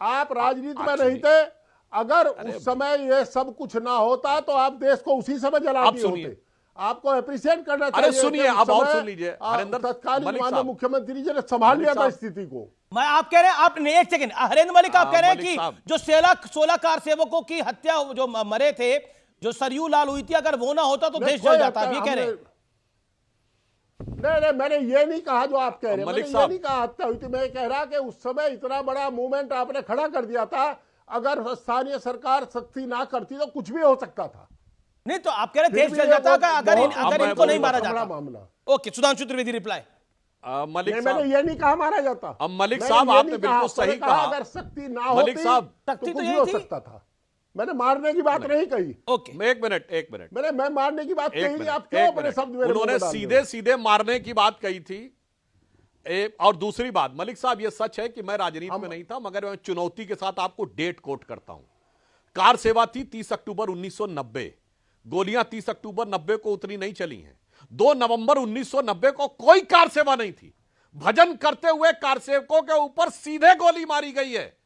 आप राजनीति में नहीं थे। अगर उस समय ये सब कुछ ना होता तो आप देश को उसी समय जला दिए होते। आपको अप्रिशिएट करना चाहिए। अरे सुनिए, अब और सुन लीजिए। तत्कालीन माननीय मुख्यमंत्री जी ने संभाल लिया था स्थिति को। मैं आप कह रहे हैं, आपने एक सेकंड, हरेंद्र मलिक आप कह रहे हैं कि जो 16 कार सेवकों की हत्या जो मरे थे, जो सरयू लाल हुई थी, अगर वो ना होता तो देश जल जाता, ये कह रहे हैं? नहीं, मैंने ये नहीं कहा जो आप कह रहे हैं। मैंने ये नहीं कहा हत्या हुई थी। मैं कह रहा कि उस समय इतना बड़ा मूवमेंट आपने खड़ा कर दिया था। अगर स्थानीय सरकार सख्ती ना करती तो कुछ भी हो सकता था। नहीं तो आप कह रहे देश जल जाता का अगर इनको नहीं मारा जाता मामला। Okay, Sudhanshu Trivedi reply. मलिक साहब, मैंने ये नहीं कहा मारा जाता। अब मलिक साहब आपने बिल्कुल सही कहा। अगर सख्ती ना होती मलिक साहब, तो कुछ भी हो सकता था। मैंने मारने की बात नहीं कही। ओके, एक मिनट मैं मारने की बात कही नहीं। आप क्यों अपने शब्द मेरे मुंह में डाल रहे हो? उन्होंने सीधे मारने की बात कही थी। और दूसरी बात, मलिक साहब ये सच है कि मैं राजनीति में नहीं था, मगर मैं चुनौती के साथ आपको डेट कोट करता हूं। कार सेवा थी 30 अक्टूबर 1990। गोलियां 30 अक्टूबर 90 को उतनी नहीं चली हैं। 2 नवंबर 1990 को कोई कार सेवा नहीं थी। भजन करते हुए कार सेवकों के ऊपर सीधे गोली मारी गई है।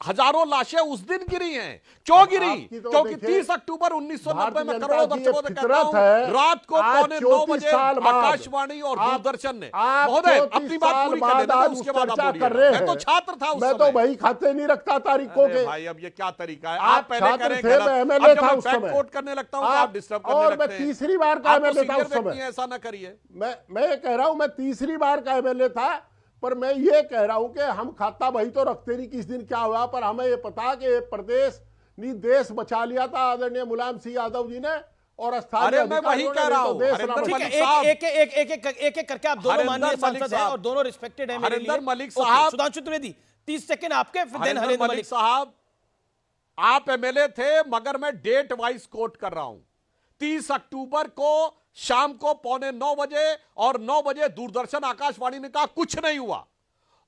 हजारों लाशें उस दिन गिरी हैं। क्यों गिरी? क्योंकि 30 अक्टूबर 1990 में करोड़ों दर्शकों ने कहता हूं, रात को 9:45 बजे आकाशवाणी और दूरदर्शन ने, महोदय अपनी बात पूरी कर लेना, उसके बाद आप बोलिए। मैं तो छात्र था उस समय। मैं तो भाई खाते नहीं रखता तारीखों के। भाई अब ये क्या तरीका है? आप पहले करें गलत, मैं एमएलए था उस समय। कोट करने लगता हूं तो आप डिस्टर्ब करने लगते हैं। और मैं तीसरी बार का एमएलए था उस समय। ऐसा ना करिए। मैं ये कह रहा हूं, मैं तीसरी बार का एमएलए था। पर मैं ये कह रहा हूं कि हम खाता वही तो रखते नहीं किस दिन क्या हुआ। पर हमें ये पता कि प्रदेश नहीं देश बचा लिया था आदरणीय मुलायम सिंह यादव जी ने। और स्थानीय मैं वही कह रहा हूं। एक करके आप दोनों माननीय सांसद हैं और दोनों रिस्पेक्टेड हैं मेरे लिए। मलिक साहब, सुधांशु त्रिवेदी 30 सेकंड आपके, फिर देन हरेंद्र मलिक साहब। आप एमएलए थे, मगर मैं डेट वाइज कोट कर रहा हूं। 30 अक्टूबर को शाम को 8:45 बजे और 9 बजे दूरदर्शन आकाशवाणी ने कहा कुछ नहीं हुआ।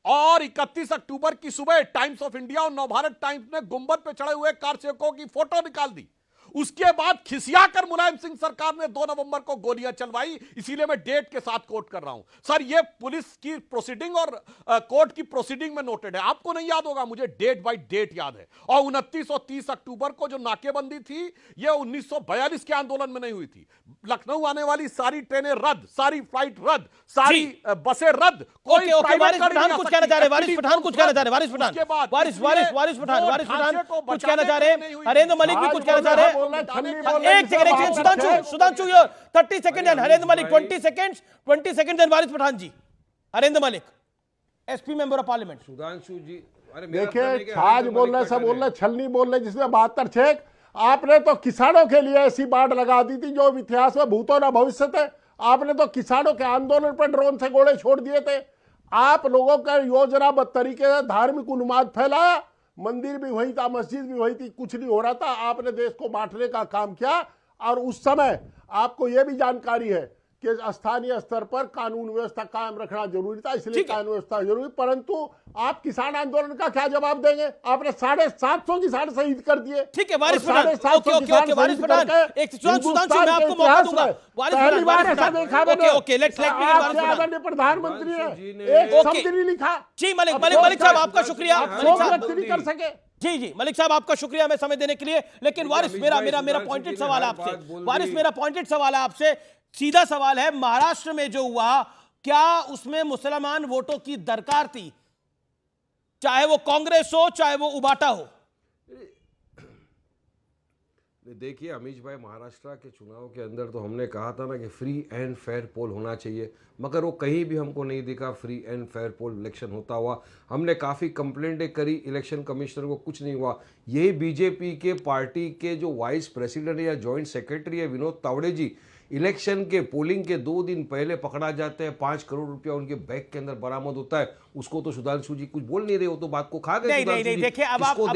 और 31 अक्टूबर की सुबह टाइम्स ऑफ इंडिया और नवभारत टाइम्स ने गुंबद पे चढ़े हुए कार सेवकों की फोटो निकाल दी। उसके बाद खिसियाकर मुलायम सिंह सरकार ने 2 नवंबर को गोलियां चलवाई। इसीलिए मैं डेट के साथ कोट कर रहा हूं। सर ये पुलिस की प्रोसीडिंग और कोर्ट की प्रोसीडिंग में नोटेड है। आपको नहीं याद होगा, मुझे डेट बाय डेट याद है। और 29 और 30 अक्टूबर को जो नाकेबंदी थी, यह 1942 के आंदोलन में नहीं हुई थी। लखनऊ आने वाली सारी ट्रेनें रद्द, सारी फ्लाइट रद्द, सारी बसें रद्द। कोई वारिस पठान कुछ कहना चाह रहे, वारिस पठान कुछ कहना चाह रहे, वारिस पठान कुछ कहना चाह रहे, हरेंद्र मलिक भी कुछ कहना चाह रहे हैं। एक second Sudhanshu 30 second and Harendra Malik 20 second and Waris Pathan ji. Harendra Malik SP member of parliament. Sudhanshu ji, देखिए छाछ बोल रहे, सब बोल रहे, छलनी बोल रहे, जिसमें 72 चेक। आपने तो किसानों के लिए ऐसी बाढ़ लगा दी थी जो इतिहास में भूतो ना भविष्य थे। आपने तो किसानों के आंदोलन पर ड्रोन से गोले छोड़ दिए थे। आप लोगों का योजनाबद्ध तरीके से धार्मिक उन्माद फैलाया। मंदिर भी वही था, मस्जिद भी वही थी, कुछ नहीं हो रहा था। आपने देश को बांटने का काम किया। और उस समय आपको यह भी जानकारी है कि स्थानीय स्तर पर कानून व्यवस्था कायम रखना जरूरी था, इसलिए कानून व्यवस्था जरूरी। परंतु आप किसान आंदोलन का क्या जवाब देंगे? आपने 750 किसान शहीद कर दिए। ठीक है वारिस पठान, वारिस पठान एक सुधांशु मैं आपको मौका दूंगा। पहली बार ऐसा देखा मैंने। ओके लेट्स आदरणीय प्रधानमंत्री ने एक शब्द नहीं लिखा। जी मलिक साहब आपका शुक्रिया। नहीं कर सके। जी मलिक साहब आपका शुक्रिया हमें समय देने के लिए। लेकिन वारिस मेरा पॉइंटेड सवाल आपसे, वारिस मेरा पॉइंटेड सवाल है आपसे, सीधा सवाल है। महाराष्ट्र में जो हुआ, क्या उसमें मुसलमान वोटों की दरकार थी? चाहे वो कांग्रेस हो, चाहे वो उबाटा हो। देखिए अमीश भाई, महाराष्ट्र के चुनाव के अंदर तो हमने कहा था ना कि फ्री एंड फेयर पोल होना चाहिए, मगर वो कहीं भी हमको नहीं दिखा free and fair poll election होता हुआ। हमने काफ़ी कंप्लेंटें करी, इलेक्शन कमिश्नर को कुछ नहीं हुआ। यही बीजेपी के पार्टी के जो वाइस प्रेसिडेंट या जॉइंट सेक्रेटरी है विनोद तावड़े जी, इलेक्शन के पोलिंग के 2 दिन पहले पकड़ा जाते हैं। 5 करोड़ रुपया उनके बैग के अंदर बरामद होता है। उसको तो सुधांशु जी कुछ बोल नहीं रहे, हो तो बात को खा गए। नहीं देखिए, अब आप वो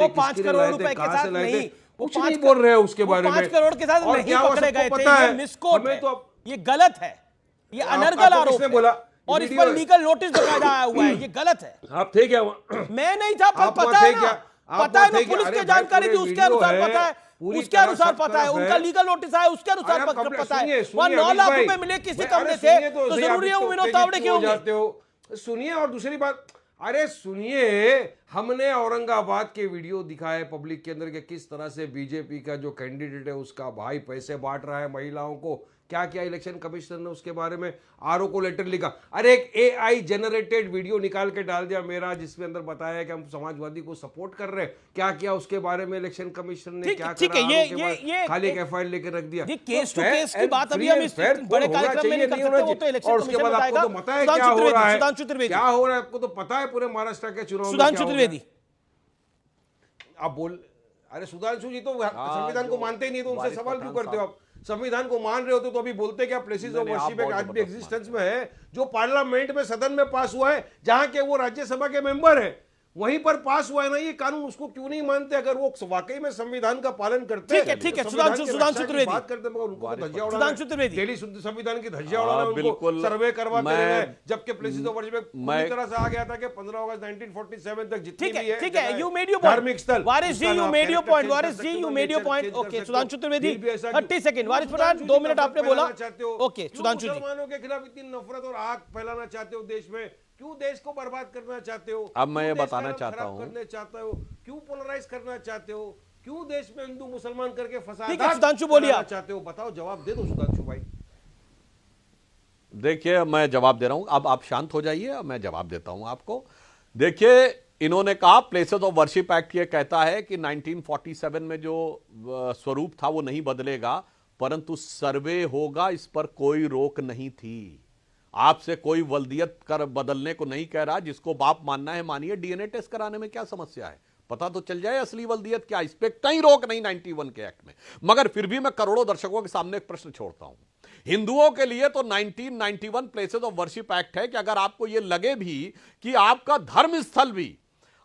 5 करोड़ रुपए के साथ नहीं, कुछ नहीं बोल रहे हैं उसके बारे में। 5 करोड़ के साथ नहीं पकड़े गए थे, ये मिसकोट है, ये गलत है, ये अनर्गल आरोप है बोला और इस पर लीगल नोटिस लगाया हुआ है, ये गलत है। आप थे क्या? मैं नहीं था, पर पता है ना, पुलिस की जानकारी थी, उसके अनुसार पता है, उसके अनुसार पता है, उनका लीगल नोटिस आया उसके अनुसार पता है। वहां 9 लाख रुपए मिले, किसी कम में थे, तो जरूरी है वो विनोद तावड़े के होंगे। सुनिए, और दूसरी बात, अरे सुनिए, हमने औरंगाबाद के वीडियो दिखाए पब्लिक के अंदर कि किस तरह से बीजेपी का जो कैंडिडेट है उसका भाई पैसे बांट रहा है महिलाओं को। क्या क्या इलेक्शन कमिश्नर ने उसके बारे में आरओ को लेटर लिखा। अरे एक एआई जनरेटेड वीडियो निकाल के डाल दिया मेरा, जिसमें अंदर बताया कि हम समाजवादी को सपोर्ट कर रहे हैं। क्या क्या उसके बारे में इलेक्शन कमिश्नर ने क्या ठीक करा, है, ये खाली एक एफआईआर लेकर रख दिया। ये केस टू केस की बात अभी हम इस बड़े कार्यक्रम में नहीं कर सकते, वो तो इलेक्शन और उसके कमीशन बाद आपको तो बताएगा। पता है क्या हो रहा है, सुधांशु त्रिवेदी, क्या हो रहा है आपको तो पता है पूरे महाराष्ट्र के चुनाव में। सुधांशु त्रिवेदी आप बोल, अरे सुधांशु जी तो संविधान को मानते ही नहीं, तो उनसे सवाल क्यों करते हो आप? संविधान को मान रहे होते तो अभी बोलते क्या प्लेसेस ऑफ वर्शिप एक आज भी एग्जिस्टेंस में है, जो पार्लियामेंट में सदन में पास हुआ है, जहां के वो राज्यसभा के मेंबर हैं, वहीं पर पास हुआ है ना ये कानून। उसको क्यों नहीं मानते? अगर वो वाकई में संविधान का पालन करते हैं। ठीक है, सुधांशु त्रिवेदी बात करते हैं, उनको तो धज्जियां उड़ाना, सुधांशु त्रिवेदी डेली संविधान की धज्जियां उड़ाना, उनको बिल्कुल। सर्वे करवाते हैं, जबकि प्लेसेस ऑफ वर्शिप पूरी तरह से आ गया था कि 15 अगस्त 1947 तक जितनी भी है, ठीक है, यू मेड योर धार्मिक स्थल, Waris ji, you made your point, Waris ji, you made your point. Okay Sudhanshu Trivedi 30 second, Waris Pathan 2 minute आपने बोला। ओके सुधांशु जी, मुसलमानों के खिलाफ इतनी नफरत और आग फैलाना चाहते हो देश में, क्यों देश को बर्बाद करना चाहते हो? अब मैं ये क्यों देश का बताना नाम चाहता खराब हूं, करना चाहते हो? क्यों पोलराइज करना चाहते हो? क्यों देश में हिंदू मुसलमान करके फसाद ठीक है, सुधांशु बोलिए आप। चाहते हो? बताओ, जवाब दे दो सुधांशु भाई। देखिए मैं जवाब दे रहा हूं, अब आप शांत हो जाइए, मैं जवाब देता हूं आपको। देखिए इन्होंने कहा प्लेसेस ऑफ वर्शिप एक्ट ये कहता है कि 1947 में जो स्वरूप था वो नहीं बदलेगा, परंतु सर्वे होगा, इस पर कोई रोक नहीं थी। आपसे कोई वल्दियत कर बदलने को नहीं कह रहा, जिसको बाप मानना है मानिए, डीएनए टेस्ट कराने में क्या समस्या है, पता तो चल जाए असली वल्दियत क्या। इस पे कहीं रोक नहीं 91 के एक्ट में। मगर फिर भी मैं करोड़ों दर्शकों के सामने एक प्रश्न छोड़ता हूं। हिंदुओं के लिए तो 1991 प्लेसेस ऑफ वर्शिप एक्ट है कि अगर आपको यह लगे भी कि आपका धर्म स्थल भी,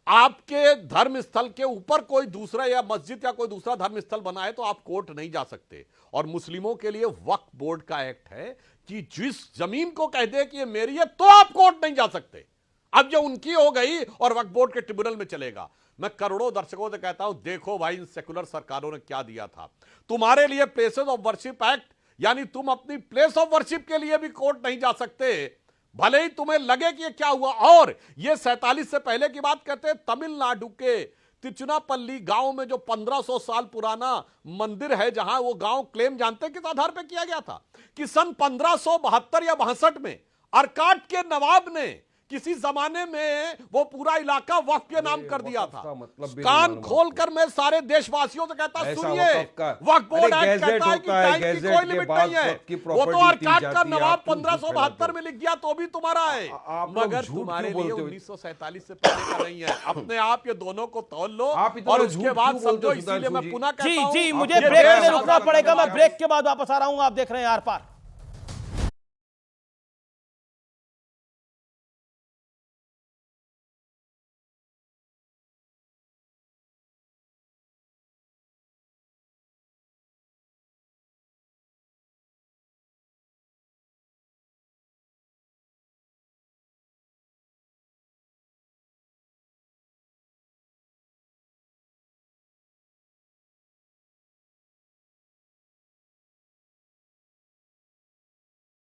आपके धर्म स्थल के ऊपर कोई दूसरा या मस्जिद या कोई दूसरा धर्म स्थल बना है, तो आप कोर्ट नहीं जा सकते। और मुस्लिमों के लिए वक्फ बोर्ड का एक्ट है कि जिस जमीन को कह दे कि ये मेरी है, तो आप कोर्ट नहीं जा सकते। अब जो उनकी हो गई और वक्फ बोर्ड के ट्रिब्यूनल में चलेगा। मैं करोड़ों दर्शकों से कहता हूं, देखो भाई इन सेकुलर सरकारों ने क्या दिया था तुम्हारे लिए। प्लेसेस ऑफ वर्शिप एक्ट, यानी तुम अपनी प्लेस ऑफ वर्शिप के लिए भी कोर्ट नहीं जा सकते, भले ही तुम्हें लगे कि ये क्या हुआ। और ये 47 से पहले की बात करते हैं, तमिलनाडु के तिरुचिरापल्ली गांव में जो 1500 साल पुराना मंदिर है, जहां वो गांव क्लेम जानते हैं किस आधार पर किया गया था कि सन 1572 या 62 में अर्काट के नवाब ने किसी जमाने में वो पूरा इलाका वक्फ के नाम कर दिया था। कान खोलकर मैं सारे देशवासियों से कहता सुनिए, वक्फ बोर्ड एक्ट कहता है कि टाइम की कोई लिमिट नहीं है। वो तो अर्काट का नवाब 1572 में लिख गया तो भी तुम्हारा है, मगर तुम्हारे लिए 1947 से पहले का नहीं है। अपने आप ये दोनों को तौल लो और उसके बाद समझो। इसीलिए मैं पुनः कहता हूं, जी मुझे ब्रेक के लिए रुकना पड़ेगा, मैं ब्रेक के बाद वापस आ रहा हूं। आप देख रहे हैं आर पार।